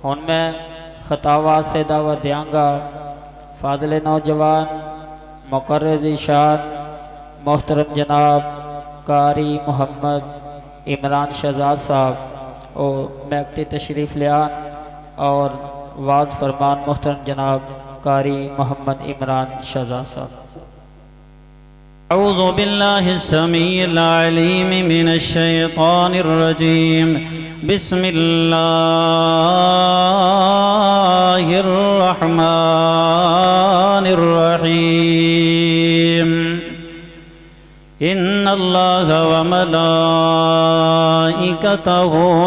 ہن میں خطاب واسطے دعوت دیاں گا فاضل نوجوان مقرر ذیشان محترم جناب قاری محمد عمران شہزاد صاحب اور میکٹی تشریف لیان اور وعد فرمان محترم جناب قاری محمد عمران شہزاد صاحب. اعوذ باللہ السمیع العلیم من الشیطان الرجیم بسم اللہ الرحمن الرحیم ان اللہ وملائکتہ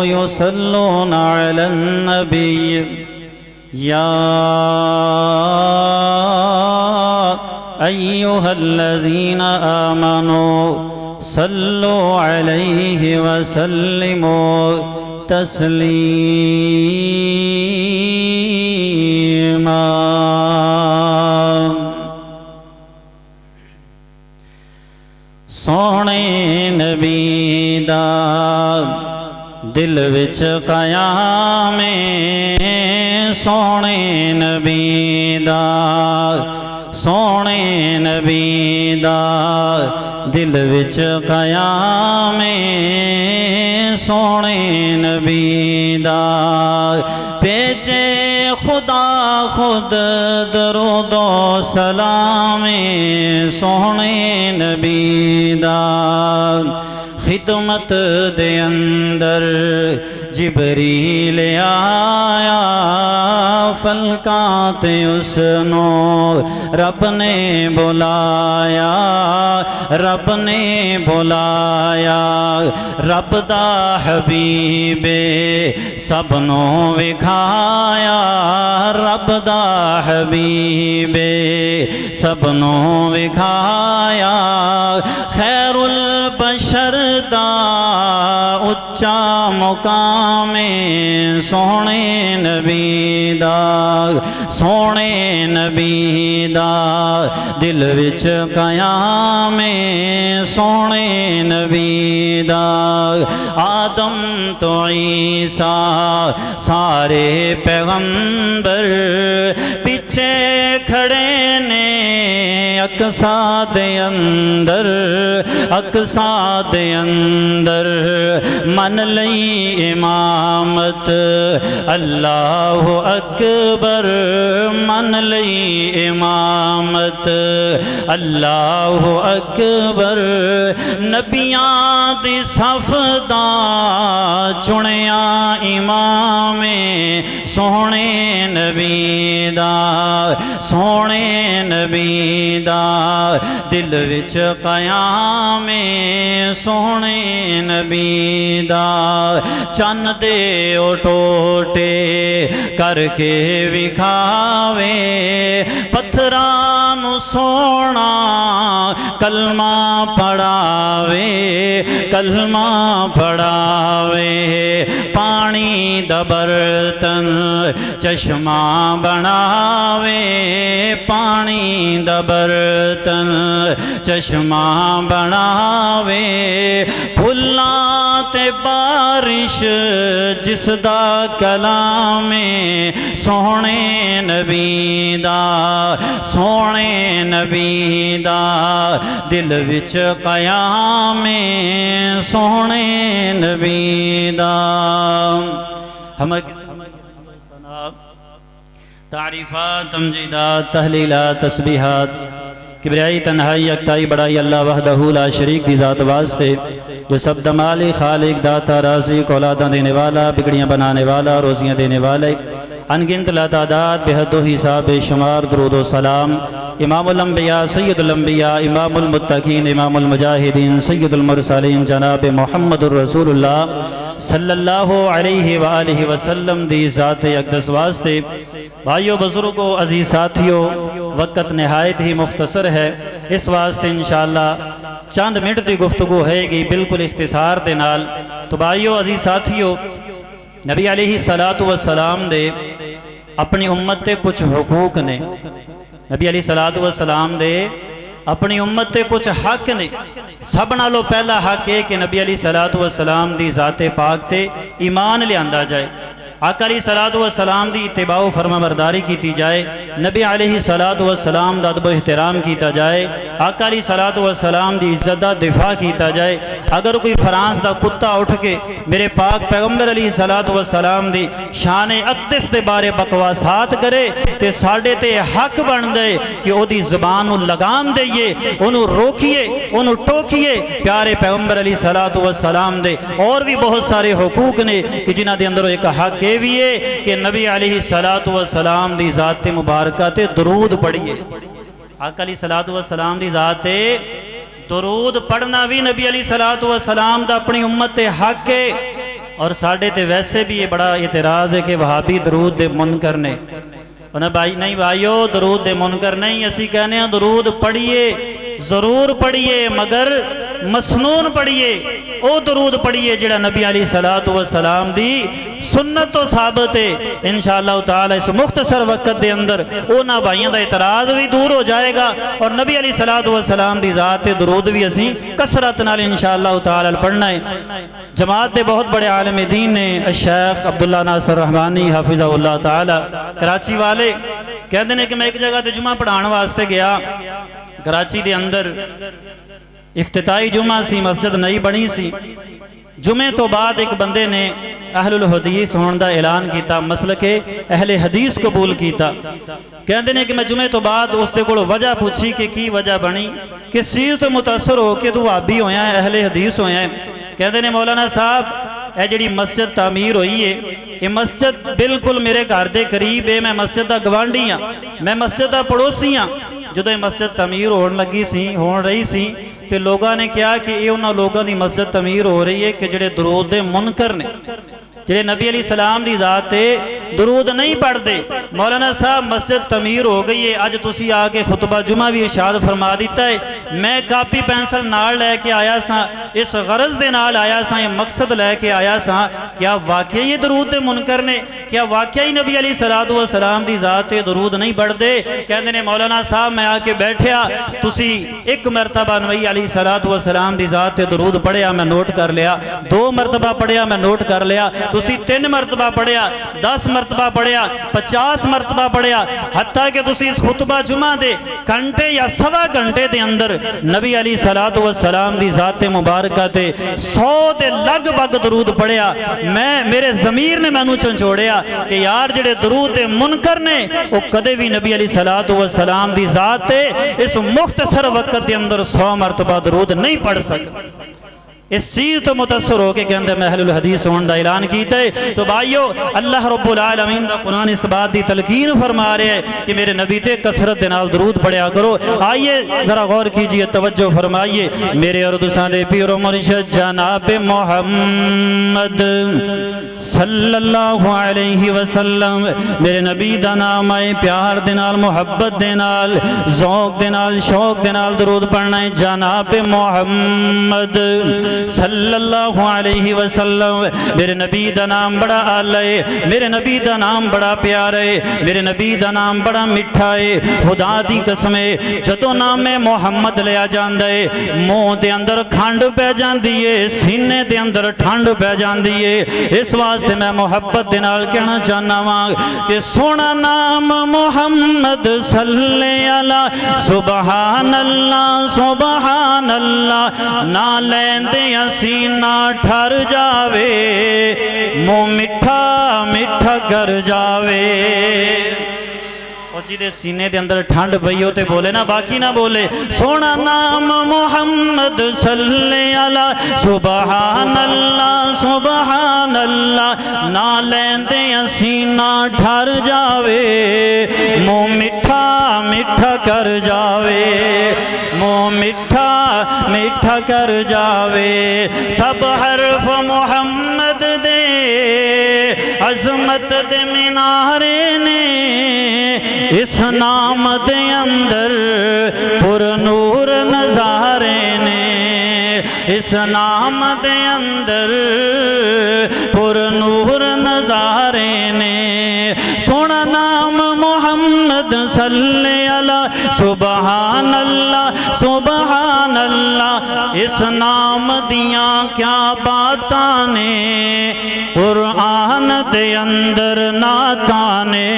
یصلون علی النبی یا ایہا الذین آمنوا صلوا علیہ وسلموا تسلیما. سونے نبی دا دل وچ قیام سونے نبی دا سونے نبی دا دل وچ قیام سونے نبی دا پیچے خدا خود درود و سلام سونے نبی دا خدمت دے اندر جبریل آیا فلکات اس نو رب نے بلایا رب نے بلایا رب دا حبیب سب نو وکھایا رب دا حبیب سب نو وکھایا خیر البشر دا اچا مقام سونے نبی دا سونے نبی دا دل وچ قیام سونے نبی دا آدم تو عیسیٰ سارے پیغمبر پیچھے کھڑے نے اقصا دے اندر اقصا دے اندر من لئی امامت اللہ اکبر من لئی امامت اللہ اکبر نبیاں دی صف دا چنیا امام سونے نبی دا سونے نبی دا دل وچ قیام سونے نبی دا چن دے ٹوٹے کر کے وکھاوے پتھران سونا کلمہ پڑھاوے کلمہ پڑھاوے پانی دا برتن چشمہ بناوے پانی دا برتن چشمہ بناوے پھلاں تے بارش جس دا کلام سونے نبی دا سونے نبی دا دل وچ قیام سونے نبی دا. ہم تعریفات تمجیدات تحلیلات تسبیحات کبریائی تنہائی یکتائی بڑائی اللہ وحدہ لا شریک دی ذات واسطے جو سب دمالی خالق داتا رازق اولاداں دینے والا بگڑیاں بنانے والا روزیاں دینے والے انگنت لا تعداد بے حد و حساب شمار درود و سلام امام الانبیاء سید الانبیاء امام المتقین امام المجاہدین سید المرسلین جناب محمد الرسول اللہ صلی اللہ علیہ وآلہ وسلم دی ذات اقدس واسطے. بھائیو بزرگو عزیز ساتھیو وقت نہایت ہی مختصر ہے اس واسطے انشاءاللہ چند منٹ دی گفتگو ہے گی بالکل اختصار دے نال. تو بھائیو عزیز ساتھیو نبی علیہ السلام دے اپنی امت تے کچھ حقوق نے نبی علیہ السلام دے اپنی امت تے کچھ حق نے. سب نالو پہلا حق ہے کہ نبی علیہ السلام دی ذات پاک تے ایمان لے آندہ جائے. آقا علیہ الصلوۃ والسلام دی اتباع و فرما برداری کی جائے، نبی علیہ الصلوۃ والسلام دا ادب و احترام کیتا جائے، آقا علیہ الصلوۃ والسلام دی عزت دا دفاع کیتا جائے۔ اگر کوئی فرانس دا کتا اٹھ کے میرے پاک پیغمبر علیہ الصلوۃ والسلام دی شان اقدس دے بارے بکواسات کرے تے ساڈے تے حق بن دے کہ او دی زبان نو لگام دئیے، انہوں روکیے، انہوں ٹوکیے۔ پیارے پیغمبر علیہ الصلوۃ والسلام دے اور بھی بہت سارے حقوق نے کہ جنہ دے اندر ایک حق یہ بھی ہے کہ نبی علیہ الصلوۃ والسلام دی ذات مبارکہ تے درود پڑھیے۔ آقا علیہ الصلوۃ والسلام دی ذات درود پڑھنا بھی نبی علیہ الصلوۃ والسلام دا اپنی امت تے حق ہے۔ اور ساڑھے تے ویسے بھی یہ بڑا اعتراض ہے کہ وہابی درود دے منکر نے۔ نہیں بھائیو، درود دے منکر نہیں، اسی کہنے ہیں درود پڑھیے، ضرور پڑھیے، مگر مسنون پڑھیے، او درود پڑھیے جڑا نبی علیہ الصلوۃ والسلام دی سنت تو ثابت ہے۔ انشاءاللہ تعالی اس مختصر وقت دے اندر اونا بھائیوں دا اعتراض بھی دور ہو جائے گا، اور نبی علیہ الصلوۃ والسلام دی ذات درود بھی اسی کثرت نال انشاءاللہ تعالی پڑھنا ہے۔ جماعت دے بہت بڑے عالم دین نے الشیخ عبداللہ ناصر رحمانی حافظہ اللہ تعالی کراچی والے کہتے ہیں کہ میں ایک جگہ تے جمعہ پڑھان واسطے گیا، کراچی دے اندر افتتاحی جمعہ سی، مسجد نئی بنی سی۔ جمعے تو بعد ایک بندے نے اہل الحدیث ہون دا اعلان کیتا، مسلک اہل حدیث قبول کیتا۔ کہندے نے کہ میں جمعے تو بعد اس دے کولوں وجہ پوچھی کہ کی وجہ بنی، کہ چیز تو متاثر ہو کے تو وہابی ہویا ہے، اہل حدیث ہویا ہے۔ کہندے نے مولانا صاحب اے جڑی مسجد تعمیر ہوئی ہے، یہ مسجد بالکل میرے گھر دے قریب ہے، میں مسجد دا گوانڈی ہاں، میں مسجد دا پڑوسی ہاں۔ جدو یہ مسجد تعمیر ہون رہی سی تے لوگاں نے کیا کہ یہ انہاں لوگاں دی مسجد تعمیر ہو رہی ہے کہ جڑے درود دے منکر نے، جڑے نبی علیہ السلام دی ذات تے درود نہیں پڑھ دے۔ مولانا صاحب مسجد تعمیر ہو گئی ہے، اج تسی آ کے خطبہ جمعہ بھی ارشاد فرما دیتا ہے۔ میں کاپی پینسل نال لے کے آیا سا، اس غرض دے نال آیا سا، یہ مقصد لے کے آیا سا، کیا واقعی یہ درود دے منکر نے؟ کیا واقعی نبی علیہ الصلوۃ والسلام دی ذات تے درود نہیں پڑھ دے؟ کہندے نے مولانا صاحب میں آ کے بیٹھیا، تسی ایک مرتبہ نبی علیہ الصلوۃ والسلام دی ذات تے درود پڑھیا، میں نوٹ کر لیا، 2 مرتبہ پڑھیا، میں نوٹ کر لیا، تسی 3 مرتبہ پڑھیا، 10 مرتبہ پڑھیا، 50 مرتبہ پڑھیا، حتیٰ کہ تسی اس خطبہ جمعہ دے گھنٹے یا سوا گھنٹے دے اندر نبی علیہ الصلوۃ والسلام دی ذات مبارکہ تے 100 دے لگ بھگ درود پڑھیا۔ میرے ضمیر نے مینوں چنچوڑیا کہ یار جڑے درود دے منکر نے وہ کدے بھی نبی علیہ الصلوۃ والسلام دی ذات تے اس مختصر وقت دے اندر 100 مرتبہ درود نہیں پڑھ سکتے۔ اس چیز تو متاثر ہو کے اندر میں اہل الحدیث ہون دا اعلان کیتا ہے۔ تو بھائیو، اللہ رب العالمین دا قرآن اس بات دی تلقین فرما رہے ہیں کہ میرے نبی تے کثرت نال درود پڑھیا کرو۔ آئیے ذرا غور کیجئے، توجہ فرمائیے۔ میرے اور دوسرے دے پیر و مرشد جناب محمد صلی اللہ علیہ وسلم، میرے نبی دا نام ہے، پیار دے نال، محبت دے نال، ذوق دے نال، شوق دے نال درود پڑھنا ہے۔ جناب محمد صلی اللہ علیہ وسلم، میرے نبی دا نام بڑا اعلی ہے، میرے نبی دا نام بڑا پیارا ہے، میرے نبی دا نام بڑا میٹھا ہے۔ خدا دی قسم ہے، جدوں نام محمد لیا جاندا ہے منہ دے اندر کھنڈ پہ جاندی ہے، سینے دے اندر ٹھنڈ پہ جاندی ہے۔ اس واسطے میں محبت دے نال کہنا چاہنا وا کہ سونا نام محمد صلی علی سبحان اللہ سبحان اللہ، نہ لیندے سینہ ٹھر جاوے، منہ میٹھا میٹھا کر جاوے۔ اور جی دے سینے دے اندر ٹھنڈ پئی ہو تے بولے نا، باقی نہ بولے۔ سونا نام محمد صلی علی سبحان اللہ سبحان اللہ، نہ لیندے سینہ ٹھر جاوے، منہ میٹھا میٹھا کر جاوے، منہ میٹھا میٹھا کر جاوے۔ سب حرف محمد دے عظمت دے مینارے نے، اس نام دے اندر پر نور نظارے نے، اس نام دے اندر پر نور نظارے نے۔ سونا نام محمد صلی علی سبحان اللہ سبحان اللہ، اس نام دیاں کیا باتاں نے، قرآن دے اندر ناتانے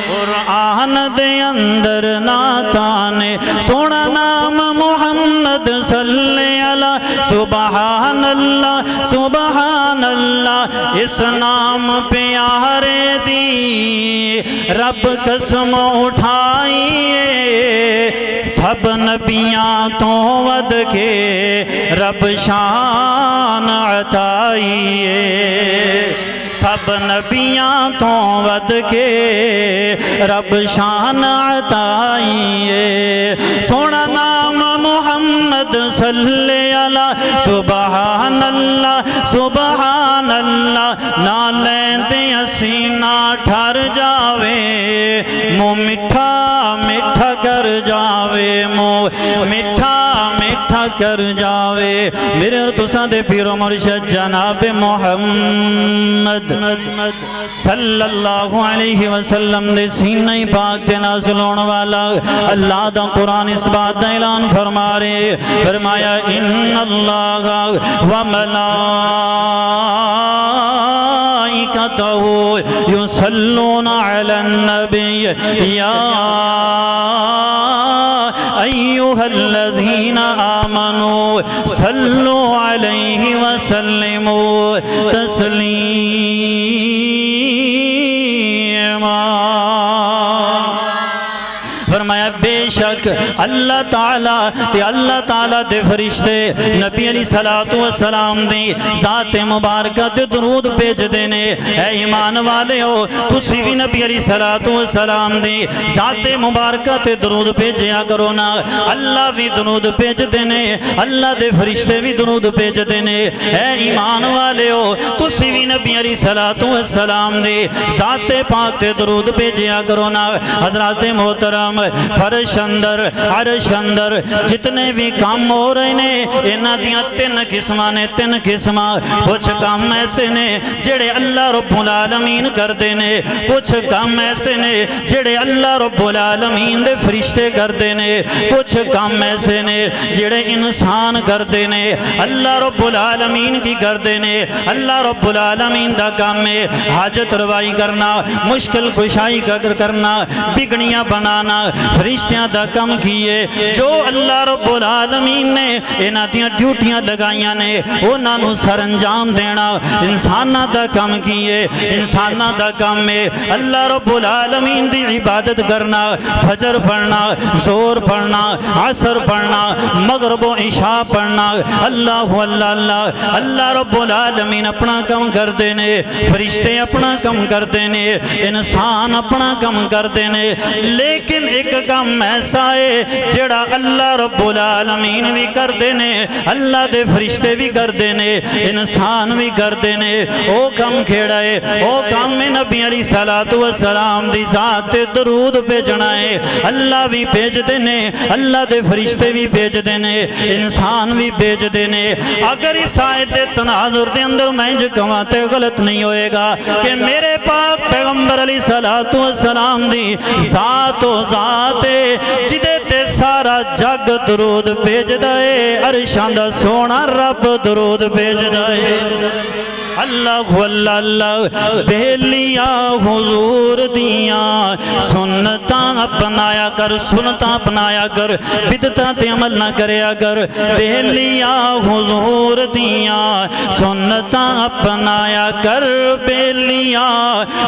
قرآن دے اندر ناتانے سونا نام محمد صلی اللہ سبحان اللہ سبحان اللہ اس نام پیارے دی رب قسم اٹھائیے سب نبیاں تو ود کے رب شان عطائیے سب نبیاں تو ود کے رب شان عطائیے سونا نام محمد صلی اللہ سبحان اللہ سبحان اللہ نہ لیندے اسینہ ٹھر جاوے منہ میٹھا میٹھا کر جاوے منہ میٹھا میٹھا کر جاوے میرے تساں دے پیر و مرشد جناب محمد صلی اللہ علیہ وسلم دے سینہ پاک تے نازل ہونے والا اللہ دا قرآن اس بات دا اعلان فرما رہے فرمایا ان اللہ و ملائکتہ یصلون علی النبی یا ایوہ الذین آمنوا صلو علیہ وسلموا تسلیما فرمایا بے شک اللہ تعالیٰ دے فرشتے نبی علیہ السلام دی ذات مبارکہ دے درود بھیج دینے اے ایمان والے ہو تسی بھی نبی علیہ السلام دی ذات مبارکہ تے درود بھیجیا کرو نا اللہ بھی درود بھیج دینے اللہ دے فرشتے بھی درود بھیج دینے اے ایمان والے ہو تسی بھی نبی علیہ السلام دی ذات پاک تے درود بھیجیا کرو نا حضرات محترم فرش اندر عرش اندر جتنے بھی کام ہو رہے نے انہاں دیاں تین قسماں کچھ کام ایسے نے جڑے اللہ رب العالمین کر دینے کچھ کام ایسے نے جڑے اللہ رب العالمین دے فرشتے کر دینے کچھ کام ایسے نے جڑے انسان کر دینے اللہ رب العالمین کی کر دینے اللہ رب العالمین دا کام میں حاجت روائی کرنا مشکل کشائی کرنا بگڑیاں بنانا فرشتیاں دا کم کیے جو اللہ رب العالمین نے انہاں دیاں ڈیوٹیاں لگائیاں نے انہاں نو سر انجام دینا انسانہ دا کم کیے انسانہ دا کم میں اللہ رب العالمین دی عبادت کرنا فجر پڑھنا زور پڑھنا عصر پڑھنا مغرب و عشاء پڑھنا اللہ اللہ اللہ رب العالمین اپنا کم کر دینے فرشتے اپنا کم کر دینے انسان اپنا کم کر دینے لیکن ایک کم ایسا ہے جڑا اللہ رب العالمین بھی کر دینے اللہ دے فرشتے بھی کر دینے انسان بھی کر دینے او کم کھیڑا ہے او کم میں نبی علیہ السلام دی ذات درود بھیجنا ہے اللہ بھی بھیج دینے اللہ دے فرشتے بھی بھیج دینے انسان بھی بھیج دینے اگر اس آیت تناظر دے اندر میں جو کماتے غلط نہیں ہوئے گا کہ میرے پاک پیغمبر علیہ السلام دی ذات و ذات جدے تے سارا جگ درود بھیج دائے عرشاں دا سونا رب درود بھیج دائے اللہ اللہ بہلیا حضور دیاں سنتاں اپنایا کر سنتاں اپنایا کر بدتاں تے عمل نہ کریا کر بہلیا حضور دیاں سنتاں اپنایا کر بہلیا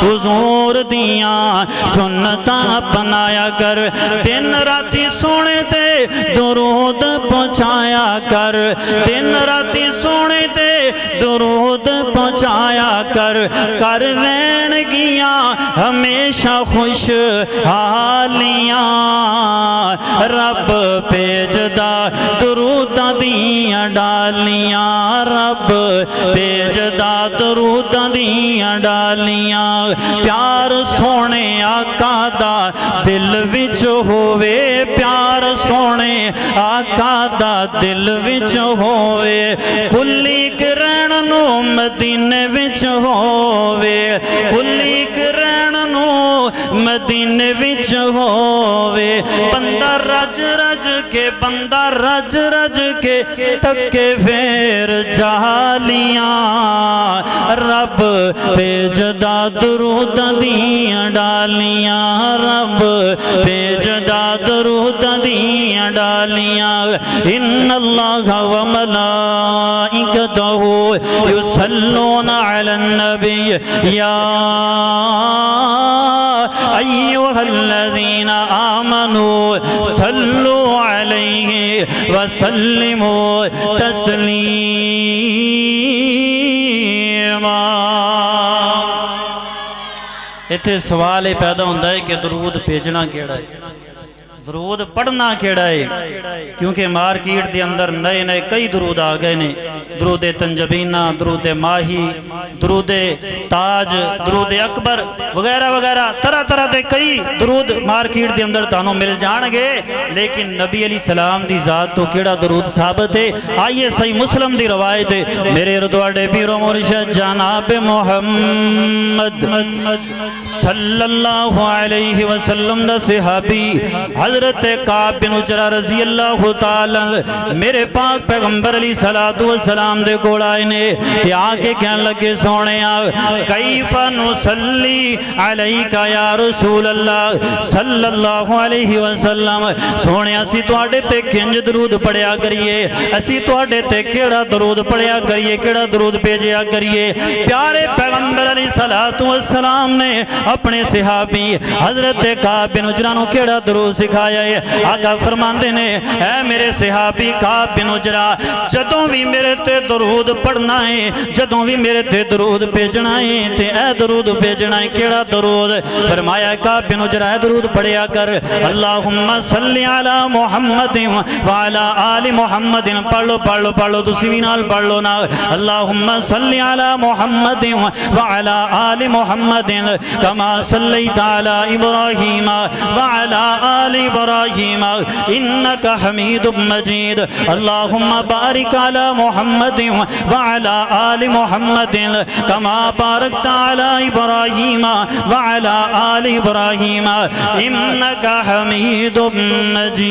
حضور دیاں سنتاں اپنایا کر دن راتی سونے تے درود پہنچایا کر دن راتی سونے تے درود پہنچایا کر رہن گیاں ہمیشہ خوش حالیاں رب بھیجدا دروداں دیاں ڈالیاں رب بھیجدا دروداں دیاں ڈالیاں پیار سونے آقا دا دل وچ ہووے پیار سونے آقا دا دل وچ ہووے کلی کرن نو مدینے وچ ہووے کلی کرن نو مدینے وچ ہووے بندہ رج رج کے تکے پھیر جالیاں رب بھیجدا درود دیاں ڈالیاں رب بھیجدا درود دیاں ڈالیاں ان اللہ و ملائکتہ یصلون علی النبی یا ایھا الذین آمنوا صلوا علیہ وسلموا تسلیما۔ اتنے سوال یہ پیدا ہوتا ہے کہ درود بھیجنا کیڑا ہے، درود پڑھنا کیڑا ہے، کیونکہ مارکیٹ دے اندر نئے نئے کئی درود آ گئے نے، درود تنجبینہ، درود ماہی، درود تاج، درود اکبر وغیرہ وغیرہ طرح طرح دے کئی درود مارکیٹ دے اندر تانوں مل جان گے، لیکن نبی علیہ السلام دی ذات تو کیڑا درود ثابت ہے؟ آئیے صحیح مسلم دی روایت ہے، میرے ردواڑے پیر و مرشد جناب محمد صلی اللہ علیہ وسلم دا صحابی حضرت قعب بن عجرہ رضی اللہ تعالی میرے پاک پیغمبر علیہ السلام دے کول آئے نے، یہ آگے کہنے لگے سونے کیف نصلی علیکہ یا رسول اللہ صلی اللہ علیہ وسلم، سونے اسی توڑے تے کنج درود پڑھیا کریے، اسی توڑے تے کیڑا درود پڑھیا کریے، کیڑا درود بھیجیا کریے۔ پیارے پیغمبر علیہ السلام نے اپنے صحابی حضرت قعب بن عجرہ نو کیڑا درود سکھایا ہے؟ آقا فرماندے نے اے میرے صحابی قعب بن عجرہ جدوں بھی میرے تے درود پڑھنا ہے، جدوں بھی میرے تے درود بھیجنا ہے تے اے درود بھیجنا ہے، کیڑا درود؟ فرمایا قعب بن عجرہ اے درود پڑھیا کر اللہم صلی علی محمد وعلی آل محمد، پڑھ لو پڑھ لو پڑھ لو تسی بھی نال پڑھ لو نا، اللہم صلی علی محمد وعلی آل محمد کما صلیت علی ابراہیم وعلی آل ابراہیم انکا حمید مجید، اللہم بارک علی محمد وعلی آل محمد کما بارکت علی ابراہیم وعلی آل ابراہیم انکا حمید مجید۔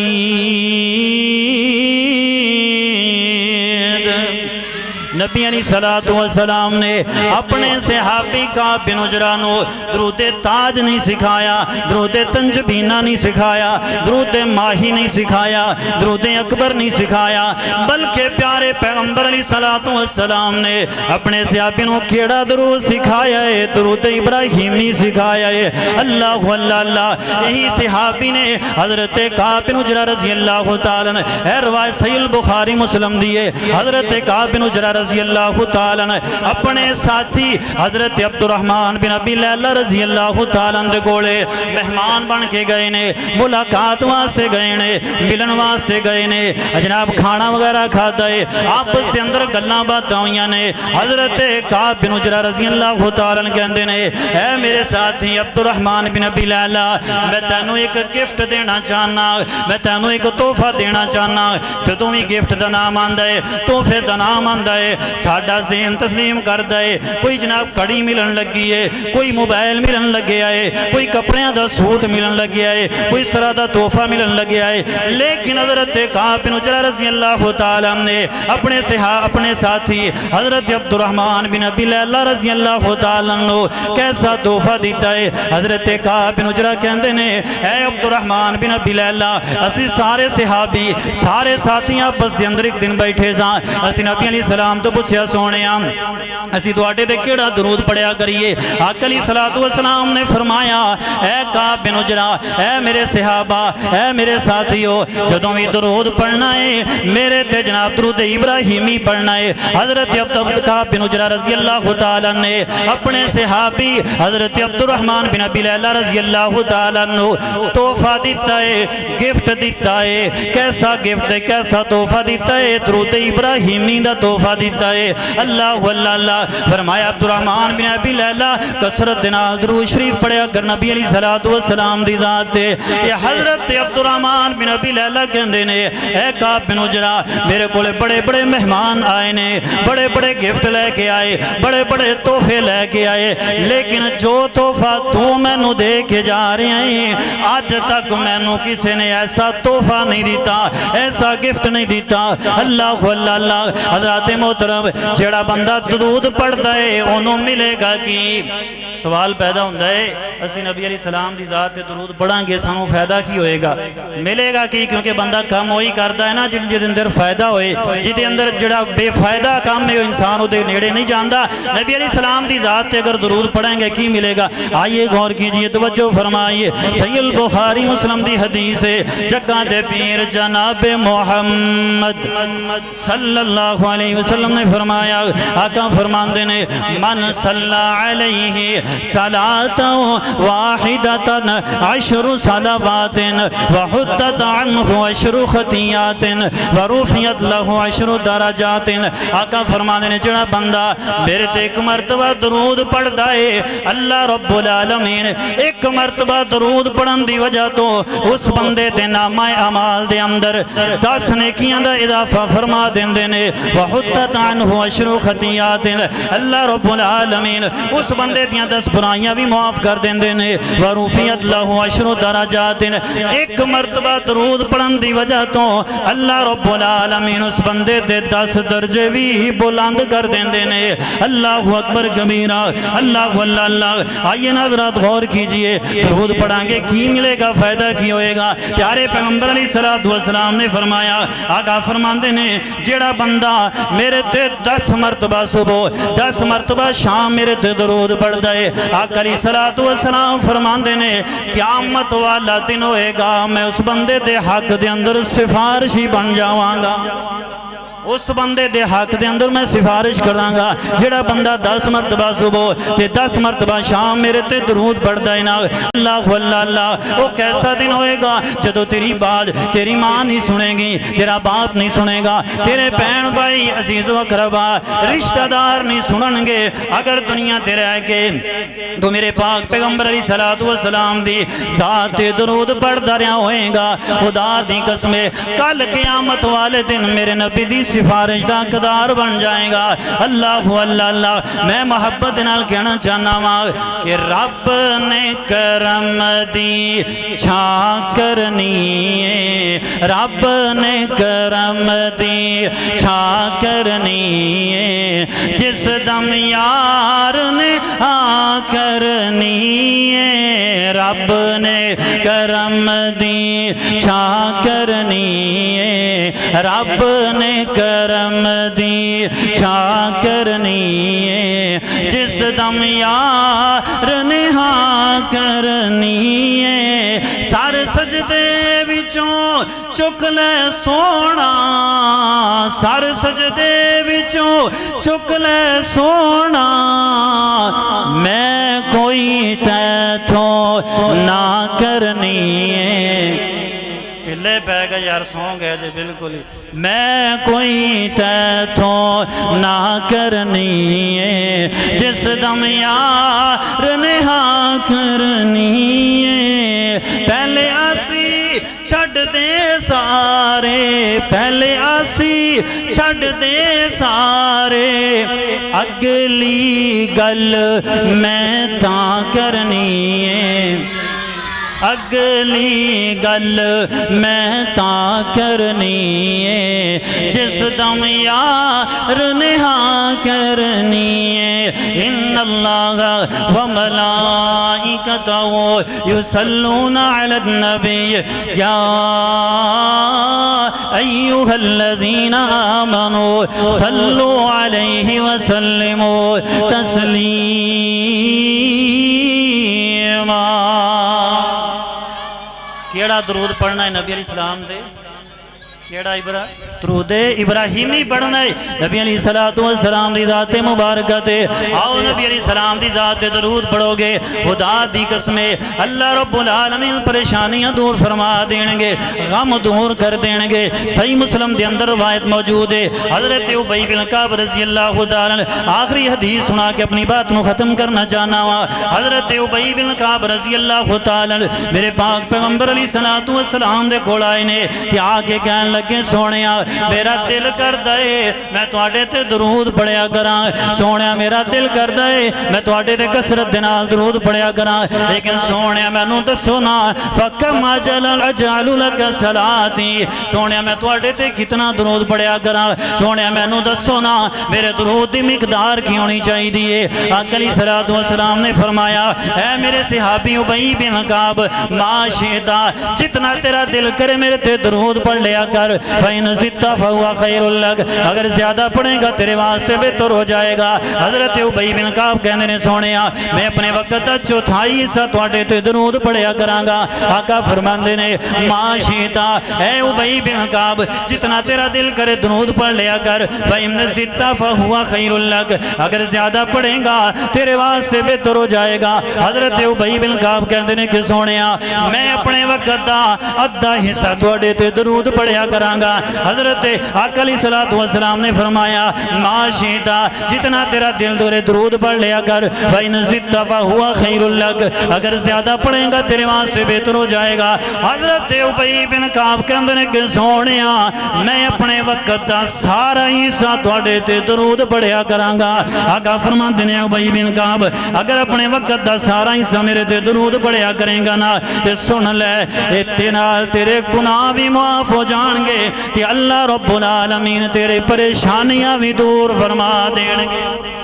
نبی علیہ السلام نے اپنے صحابی قعب بن عجرہ نو درود تاج نہیں سکھایا، درود تنجبینہ نہیں سکھایا، درود ماہی نہیں سکھایا، درود اکبر نہیں سکھایا، بلکہ پیارے پیغمبر علیہ السلام نے اپنے صحابی نو کیڑا درود سکھایا ہے؟ درود ابراہیمی سکھایا ہے۔ اللہ اللہ اللہ، یہی صحابی نے حضرت قعب بن عجرہ رضی اللہ تعالیٰ نے اے روایت صحیح البخاری مسلم دیئے، حضرت قعب بن عجرہ رضی اللہ تعالیٰ نے اپنے ساتھی حضرت عبدالرحمن بن ابی لیلہ رضی اللہ تعالیٰ نے گوڑے مہمان بن کے گئے نے، ملاقات واسطے گئے نے، ملن واسطے گئے نے، جناب کھانا وغیرہ کھاتا ہے، آپس کے اندر گلنا بات ہوئیاں نے۔ حضرت قعب بن عجرہ رضی اللہ تعالیٰ نے کہندے نے اے میرے ساتھی عبدالرحمن بن ابی لیلہ، میں تینوں ایک گفٹ دینا چاہنا، میں تینوں ایک تحفہ دینا چاہنا، تو تم ہی گفٹ دا نام آندہ ہے، تحفے دا نام آندہ ہے، ساڑھا ذہن تسلیم کر دائے، کوئی جناب کڑی ملن لگی ہے، کوئی موبائل ملن لگے آئے، کوئی کپڑیاں دا سوٹ ملن لگے آئے، کوئی اس طرح دا تحفہ ملن لگے آئے، لیکن حضرت قعب بن عجرہ رضی اللہ تعالیٰ نے اپنے ساتھی حضرت عبدالرحمن بن ابی لیلہ رضی اللہ تعالیٰ نے کیسا تحفہ دیتا ہے؟ حضرت قعب بن عجرہ کہندے نے اے عبدالرحمن بن ابی لیلہ، اسی سارے صحابی سارے ساتھی آپس دے اندر ایک دن بیٹھے ساں، اسی نبی علیہ السلام تو پوچھیا سونے اسی دوڑے دے کیڑا درود پڑھیا کریے؟ آقا علیہ السلام نے فرمایا اے قعب بن عجرہ، اے میرے صحابہ، اے میرے ساتھیو، جدوں بھی درود پڑھنا ہے میرے تے جناب درود ابراہیمی پڑھنا ہے۔ حضرت قعب بن عجرہ رضی اللہ تعالیٰ نے اپنے صحابی حضرت عبدالرحمن بن ابی لیلہ رضی اللہ تعالیٰ نے تحفہ دیتا ہے، گفٹ دیتا ہے، کیسا گفٹ ہے، کیسا تحفہ دیتا ہے؟ درود ابراہیمی دا تحفہ دیتا ہے۔ اللہ اللہ اللہ، فرمایا عبدالرحمن بن ابی لیلہ کثرت نال درود شریف پڑھیا کر نبی علیہ السلام دی ذات تے۔ یہ حضرت عبدالرحمن بن ابی لیلہ کہندے نے اے قعب بن عجرہ، میرے کولے بڑے بڑے مہمان آئے نے، بڑے بڑے گفٹ لے کے آئے، بڑے بڑے تحفے لے کے آئے، لیکن جو تحفہ تو میں نو دے کے جا رہے ہیں آج تک میں نو کسی نے ایسا تحفہ نہیں دیتا، ایسا گفٹ نہیں دیتا۔ اللہ اللہ اللہ، حضرات محترم محترم جڑا بندہ درود پڑھتا ہے انہوں ملے گا کی؟ سوال پیدا ہوتا ہے اسی نبی علیہ السلام دی ذات تے درود پڑھاں گے سانوں فائدہ کی ہوئے گا؟ ملے گا کی؟ کیونکہ بندہ کام ہوئی کرتا ہے نا جن اندر فائدہ ہوئے، جن اندر جڑا بے فائدہ کام ہے انسان دے نیڑے نہیں جاندا۔ نبی علیہ السلام دی ذات تے اگر درود پڑھیں گے کی ملے گا؟ آئیے غور کیجئے، توجہ فرمائیے۔ صحیح البخاری مسلم دی حدیث ہے، جگہ دے پیر جناب محمد صلی اللہ علیہ وسلم نے فرمایا، آقا فرماندے نے من صلی علیہ صلاة واحدة 10 صلوات وحطت عنہ 10 خطیات ورفعت لہ 10 درجات۔ آقا فرمانے نے جڑا بندہ میرے تے ایک مرتبہ درود پڑھتا ہے، اللہ رب العالمین ایک مرتبہ درود پڑھن دی وجہ تو اس بندے تے نامہ اعمال دے اندر 10 نیکیاں دا اضافہ فرما دیندے نے، وحطت عنہ 10 خطیات، اللہ رب العالمین اس بندے دیاں 10 برائیاں بھی معاف کر دیندے نے، ورفعت لہ 10 درجات، ایک مرتبہ درود پڑھن دی وجہ تو اللہ رب العالمین اس بندے دے 10 درجے بھی بلند کر دیندے نے۔ اللہ اکبر کبیرہ، اللہ اللہ اللہ۔ آئیے ناظرات غور کیجئے، درود پڑھیں گے کی ملے گا؟ فائدہ کی ہوئے گا؟ پیارے پیغمبر علیہ السلام نے فرمایا، آقا فرماندے نے جیڑا بندہ میرے تے 10 مرتبہ صبح 10 مرتبہ شام میرے تے درود پڑھتا ہے، آقا علیہ السلام فرماندے نے قیامت والا دن ہوئے گا میں اس بندے دے حق دے اندر سفارشی بن جاواں گا، اس بندے دے حق دے اندر میں سفارش کراں گا جڑا بندہ 10 مرتبہ صبح تے 10 مرتبہ شام میرے تے درود پڑھدا ہے نا۔ اللہ اللہ اللہ، وہ کیسا دن ہوئے گا جدو تیری بات تیری ماں نہیں سنے گی، تیرا باپ نہیں سنے گا، تیرے بہن بھائی عزیز و اقربا رشتہ دار نہیں سنن گے۔ اگر دنیا تے رہ کے تو میرے پاک پیغمبر علیہ السلام دی ذات درود پڑھدا رہا ہوئے گا، خدا دی قسم کل قیامت والے دن میرے نبی دی سفارش دا حقدار بن جائے گا۔ اللہ اللہ اللہ، میں محبت نال کہنا چاہنا ماں کہ رب نے کرم دی چھا کرنی ہے، رب نے کرم دی چھا کرنی ہے، جس دم یار نے آ کرنی ہے، رب نے کرم دی چھا کرنی ہے، رب نے کرم دی چھا کرنی ہے، جس دم یار نے ہاں کرنی ہے، سارے سجدے وچوں چک لے سونا، سارے سجدے وچوں چک لے سونا، میں کوئی تیتھوں نہ کرنی ہے۔ ٹھلے پہ گئے یار، سونگ ہے جی بالکل ہی، میں کوئی تیتھوں نہ کرنی ہے، جس دم یار نے ہاں کرنی ہے۔ پہلے آسی چھڑ دے سارے، پہلے آسی چھڑ دے سارے، اگلی گل میں تاں کرنی ہے، اگلی گل میں تاں کرنی ہے، جس دم یار نے ہاں کرنی ہے۔ ان اللہ و ملائکتہ یصلون علی النبی یا ایہا الذین آمنوا صلوا علیہ وسلموا تسلیما۔ کیڑا درود پڑھنا ہے نبی علیہ السلام دے؟ کیڑا درود ابراہیمی پڑھنا ہے نبی علیہ السلام دی ذات مبارکہ تے۔ آؤ نبی علیہ السلام دی ذات درود پڑھو گے، خدا دی قسم اللہ رب العالمین پریشانیاں دور فرما دین گے، غم دور کر دین گے۔ صحیح مسلم دے اندر روایت موجود ہے، حضرت ابی بن کعب رضی اللہ تعالی آخری حدیث سنا کے اپنی بات کو ختم کرنا چاہنا ہوا۔ حضرت ابی بن کعب رضی اللہ تعالی میرے پاک پیغمبر علیہ السلام دے کول آئے نے کہ آ کے کہنے لگے سونیا میرا دل کر دے میں تواڈے تے درود پڑھیا کراں سونیا میرا دل کر دے میں تواڈے تے کثرت دے نال درود پڑھیا کراں لیکن سونیا مینوں دسو نا فکم اجعل لک صلاتی سونیا میں تواڈے تے کتنا درود پڑھیا کراں سونیا مینوں دسو نا میرے درود دی مقدار کی ہونی چاہیے آقا علیہ الصلوۃ والسلام نے فرمایا اے میرے صحابی ابی بن کعب ما شئت جتنا تیرا دل کرے میرے تے درود پڑھ لیا کر فإن زدت فهو خیر لک اگر زیادہ پڑھے گا تیرے واسطے بہتر ہو جائے گا حضرت ابی بن کعب کہندے نے سونیا میں اپنے وقت دا چوتھائی حصہ تواڈے تے درود پڑھیا کراں گا آقا فرماندے نے ما شئت اے ابی بن کعب جتنا تیرا دل کرے درود پڑھ لیا کر فإن زدت فهو خیر لک اگر زیادہ پڑھے گا تیرے واسطے بہتر ہو جائے گا حضرت ابی بن کعب کہندے نے کہ سونیا میں اپنے وقت دا ادھا حصہ تواڈے تے درود پڑھیا کراں گا حضرت آقا علیہ الصلوۃ والسلام نے فرمایا ما شئت جتنا تیرا دل کرے درود پڑھ لیا کر فإن زدت فهو خیر لک اگر زیادہ پڑھے گا تیرے واسطے بہتر ہو جائے گا حضرت ابی بن کعب کہندے نے کہ سونیا میں اپنے وقت دا سارا حصہ تواڈے تے درود پڑھیا کراں گا آقا فرماندے نے ابی بن کعب اگر اپنے وقت دا سارا حصہ میرے تے درود پڑھیا کریں گا نا تے سن لے تے نال تیرے گناہ بھی معاف ہو جان گے تے اللہ رب العالمین تیرے پریشانیاں بھی دور فرما دین گے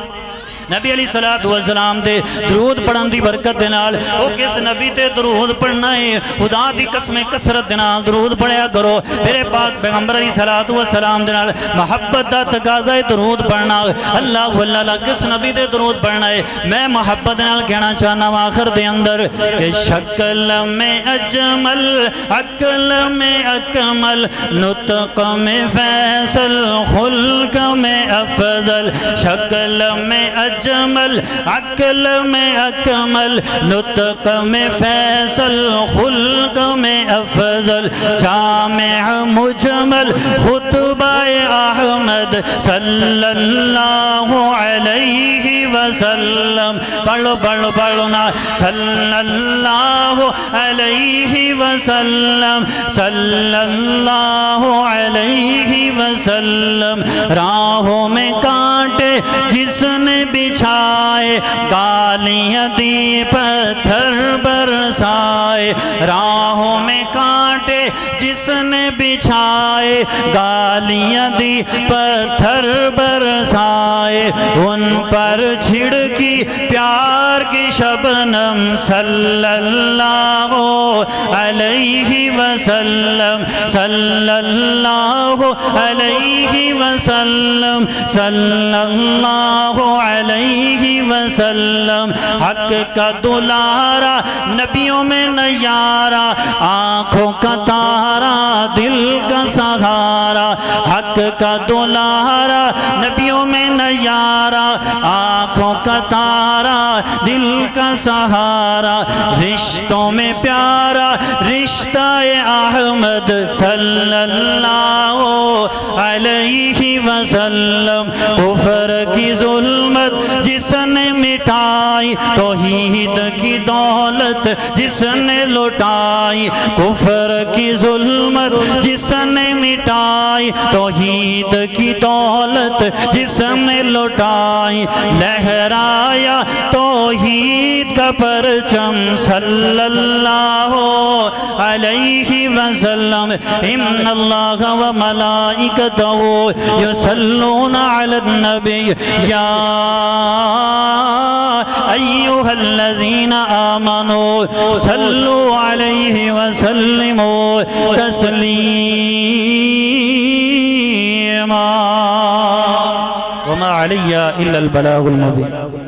نبی علیہ السلام دے درود پڑھن دی برکت دے نال او کس نبی تے درود پڑھنا ہے خدا دی قسم کثرت دے نال درود پڑھیا کرو میرے پاک پیغمبر علیہ السلام دے نال محبت دا تقاضا ہے درود پڑھنا اللہ اللہ کس نبی تے درود پڑھنا ہے میں محبت دے نال کہنا چاہنا ہوں آخر دے اندر کہ شکل میں اجمل عقل میں اکمل نطق میں فیصل خلق میں افضل شکل میں اجمل عقل میں اکمل نطق میں فیصل خلق میں افضل جامع مجمل خطبہ احمد صلی اللہ علیہ وسلم پڑھو پڑھو پڑھو نا صلی اللہ علیہ وسلم صلی اللہ علیہ وسلم راہوں میں کانٹے جس نے بچھائے گالیاں دی پتھر برسائے راہوں میں کانٹے جس نے بچھائے گالیاں دی پتھر برسائے ان پر چھڑکی پیار کی شبنم صلی اللہ علیہ وسلم صلی اللہ علیہ وسلم صلی اللہ علیہ وسلم حق کا دلارا نبیوں میں نیارا آنکھوں کا تارا دل کا سہارا حق کا دلارا نبیوں میں نیارا آنکھوں کا تارا دل کا سہارا رشتوں میں پیارا رشتہ احمد صلی اللہ علیہ وسلم کفر کی ظلمت جس نے مٹائی توحید کی دولت جس نے لوٹائی کفر کی ظلمت جس نے مٹائی توحید کی دولت جس نے لوٹائی لہرایا توحید کا پرچم صلی اللہ علیہ وسلم ان اللہ و ملائکتہ یصلون علی النبی یا ایہا الذین آمنوا صلوا علیہ وسلموا تسلیما وما علی الا البلاغ المبین